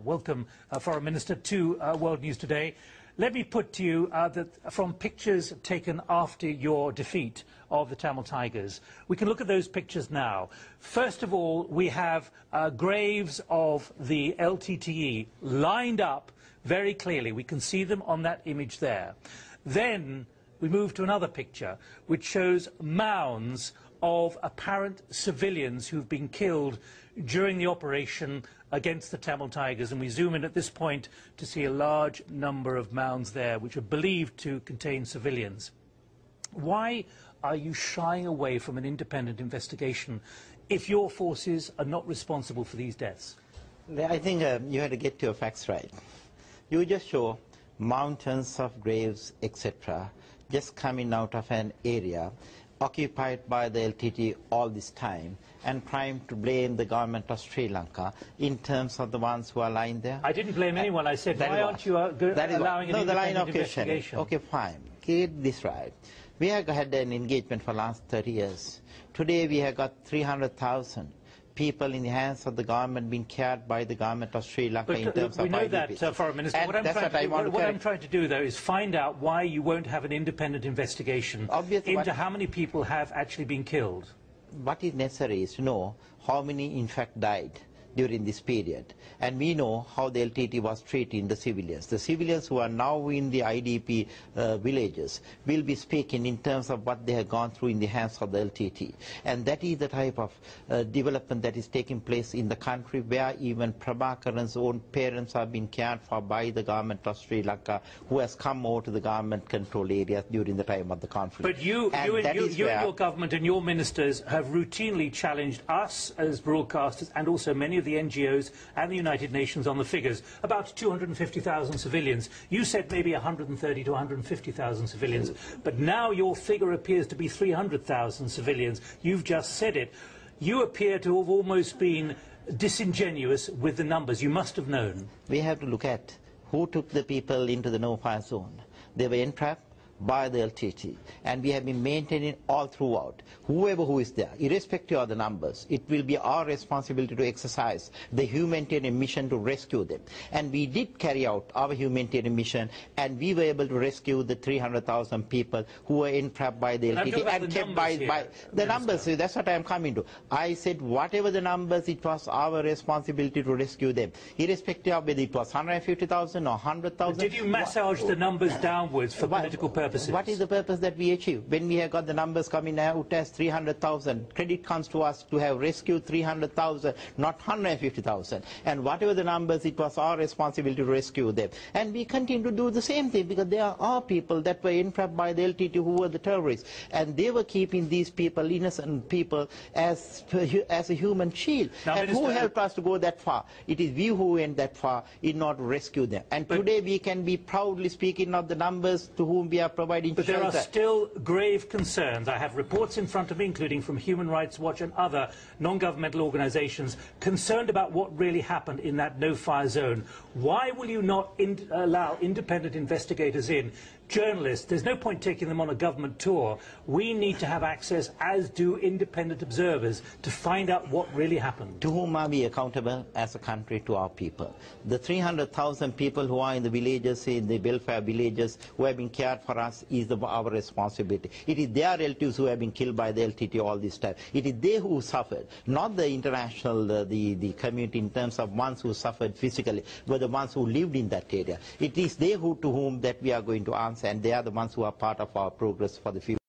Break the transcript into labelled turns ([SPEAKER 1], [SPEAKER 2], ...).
[SPEAKER 1] Welcome, Foreign Minister, to World News Today. Let me put to you that from pictures taken after your defeat of the Tamil Tigers, we can look at those pictures now. First of all, we have graves of the LTTE lined up very clearly. We can see them on that image there. Then we move to another picture which shows mounds of apparent civilians who've been killed during the operation against the Tamil Tigers, and we zoom in at this point to see a large number of mounds there which are believed to contain civilians. Why are you shying away from an independent investigation if your forces are not responsible for these deaths?
[SPEAKER 2] I think you have to get your facts right. You just show mountains of graves, etc., just coming out of an area occupied by the LTT all this time, and trying to blame the government of Sri Lanka in terms of the ones who are lying there.
[SPEAKER 1] I didn't blame anyone. I said, why aren't you allowing an independent investigation?
[SPEAKER 2] Okay, fine. Get this right. We have had an engagement for the last 30 years. Today we have got 300,000 people in the hands of the government being cared by the government of Sri Lanka in terms of IDPs.
[SPEAKER 1] We know that, Foreign Minister. What I'm trying to do, though, is find out why you won't have an independent investigation into how many people have actually been killed.
[SPEAKER 2] What is necessary is to know how many, in fact, died during this period. And we know how the LTT was treating the civilians. The civilians who are now in the IDP villages will be speaking in terms of what they have gone through in the hands of the LTT. And that is the type of development that is taking place in the country, where even Prabhakaran's own parents are being cared for by the government of Sri Lanka, who has come over to the government control areas during the time of the conflict.
[SPEAKER 1] But you and your government and your ministers have routinely challenged us as broadcasters and also many of the NGOs and the United Nations on the figures, about 250,000 civilians. You said maybe 130 to 150,000 civilians, but now your figure appears to be 300,000 civilians. You've just said it. You appear to have almost been disingenuous with the numbers. You must have known.
[SPEAKER 2] We have to look at who took the people into the no-fire zone. They were entrapped by the LTT, and we have been maintaining all throughout. Whoever who is there, irrespective of the numbers, it will be our responsibility to exercise the humanitarian mission to rescue them. And we did carry out our humanitarian mission, and we were able to rescue the 300,000 people who were entrapped by the LTT and kept by the numbers. That's what I am coming to. I said whatever the numbers, it was our responsibility to rescue them, irrespective of whether it was 150,000 or 100,000.
[SPEAKER 1] Did you massage the numbers downwards for political purposes?
[SPEAKER 2] What is the purpose that we achieve? When we have got the numbers coming out as 300,000, credit comes to us to have rescued 300,000, not 150,000. And whatever the numbers, it was our responsibility to rescue them. And we continue to do the same thing, because there are people that were entrapped by the LTT who were the terrorists. And they were keeping these people, innocent people, as a human shield. Now, and who helped us to go that far? It is we who went that far in order to rescue them. And today we can be proudly speaking of the numbers to whom we are providing
[SPEAKER 1] But there are still grave concerns. I have reports in front of me, including from Human Rights Watch and other non-governmental organisations, concerned about what really happened in that no-fire zone. Why will you not allow independent investigators in? Journalists, there's no point taking them on a government tour. We need to have access, as do independent observers, to find out what really happened.
[SPEAKER 2] To whom are we accountable as a country? To our people. The 300,000 people who are in the villages, in the welfare villages, who have been cared for us, is our responsibility. It is their relatives who have been killed by the LTT all this time. It is they who suffered, not the international, the community in terms of ones who suffered physically, but the ones who lived in that area. It is they to whom that we are going to answer, and they are the ones who are part of our progress for the future.